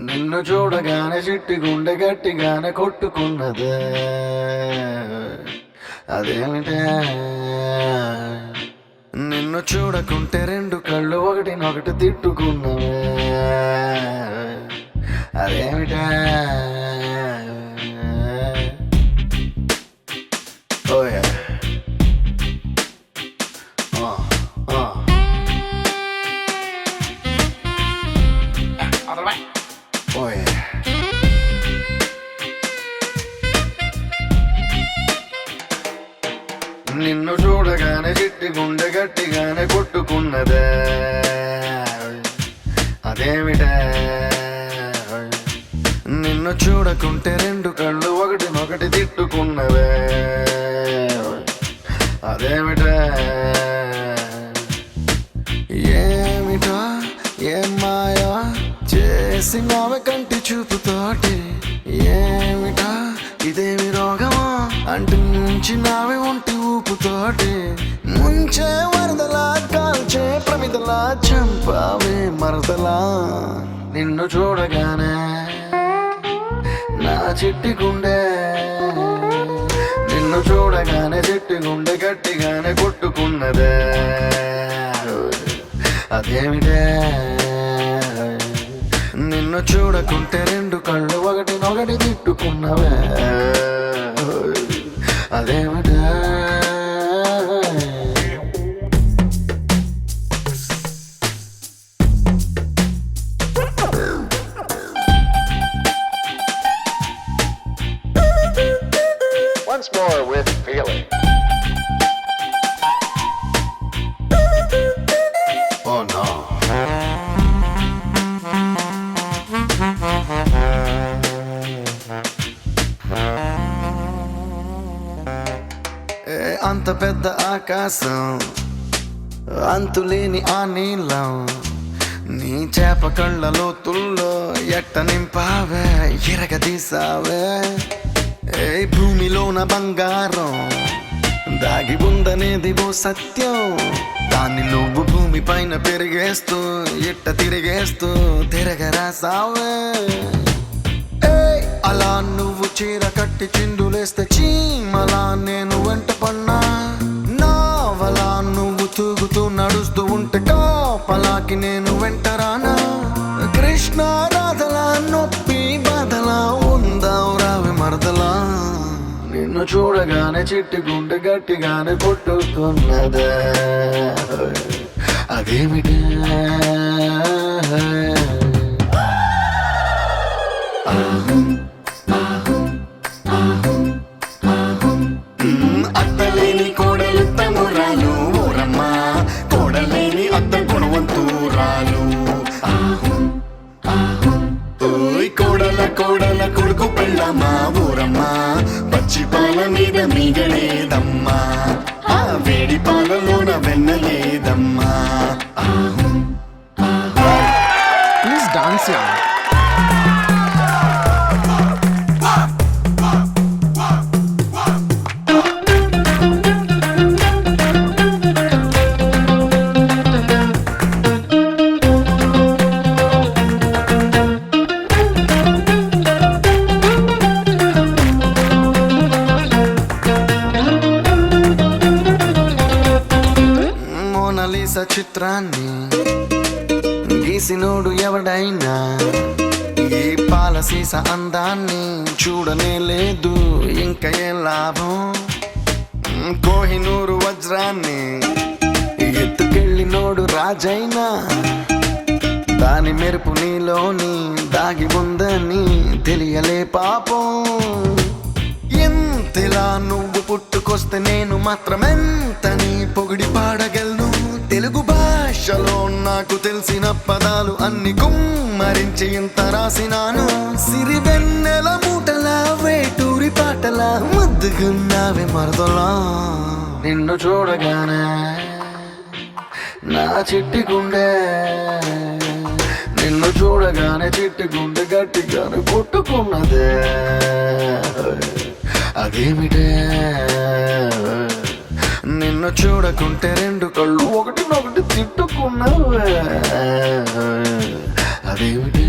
నిన్ను చూడగానే చిట్టి గుండె గట్టిగానే కొట్టుకున్నదే అదేమిటే నిన్ను చూడకుంటే రెండు కళ్ళు ఒకటినొకటి తిట్టుకున్నవే అదేమిటే ఓయే ఓయే నిన్ను చూడగానే చిట్టి గుండె గట్టిగానే కొట్టుకున్నదే అదేమిటే నిన్ను చూడకుంటే రెండు కళ్ళు ఒకటినొకటి తిట్టుకున్నవే అదేమిటే ఏమిటో ఏం మాయా చేసినావే కంటి చూపుతోటి ఏమిటా ఇదేమి రోగమో అంటించినావే ఒంటి ఊపుతోటి ముంచే వరదలా కాల్చే ప్రమిదలా చంపావే మరదలా నిన్ను చూడగానే నా చిట్టి గుండె నిన్ను చూడగానే చిట్టి గుండె గట్టిగానే కొట్టుకున్నదే అదేమిటే నిన్ను చూడకుంటే రెండు కళ్ళు ఒకటినొకటి తిట్టుకున్నవే అదేమిటే Once more with feeling. Oh no. అంత పెద్ద ఆకాశం అంతులేని ఆ నీళ్ళం నీ చేప కళ్ళ లోతుల్లో ఎట్ట నింపావే ఎరగదీసావే ఏ భూమిలోన బంగారం దాగి ఉందనేది ఓ సత్యం దాన్ని నువ్వు భూమి పైన పెరిగేస్తూ ఇట్ట తిరిగేస్తూ తిరగరాసావే అలా నువ్వు చీర కట్టి చిందులేస్తే చీమలా నేను వెంట పన్నా నావలా నువ్వు తూగుతూ నడుస్తూ ఉంటే కాపలాకి నేను వెంటరానా కృష్ణ రాధలా నొప్పి బాధలా ఉందావు రావి మరదలా నిన్ను చూడగానే చిట్టి గుండె గట్టిగానే కొట్టుకున్నదే అదేమిటే అత్తలేని కోడలు తమురాలు ఊరమ్మా కోడలేని అత్త గుణవంతురాలు కోడల కోడల కొడుకు పెళ్ళమ్మా ఊరమ్మా పచ్చి పాల మీద మిగలేదమ్మా ఆ వేడి పాలలోన వెన్నలేదమ్మా ప్లీజ్ డాన్స్ యా మోనాలిసా చిత్రాన్ని గీసినోడు ఎవడైనా ఈ పాలసీస అందాన్ని చూడనే లేదు ఇంకా ఏం లాభం కోహినూరు వజ్రాన్ని ఎత్తుకెళ్ళినోడు రాజైనా దాని మెరుపు నీలోని దాగి ఉందని తెలియలే పాపం ఎంతలా నువ్వు పుట్టుకొస్తే నేను మాత్రమెంతని పొగిడి పాడగలను తెలుగు భాషలో నాకు తెలిసిన పదాలు అన్ని కుమ్మరించి ఇంత రాసినాను సిరివెన్నెల మూటలా వేటూరి పాటలా ముద్దుగున్నావే మరదలా నిన్ను చూడగానే నా చిట్టి గుండె నిన్ను చూడగానే చిట్టి గుండె గట్టిగానే కొట్టుకున్నదే అదేమిటే నిన్ను చూడకుంటే రెండు కళ్ళు ఒకటినొకటి తిట్టుకున్నావే అదేమిటి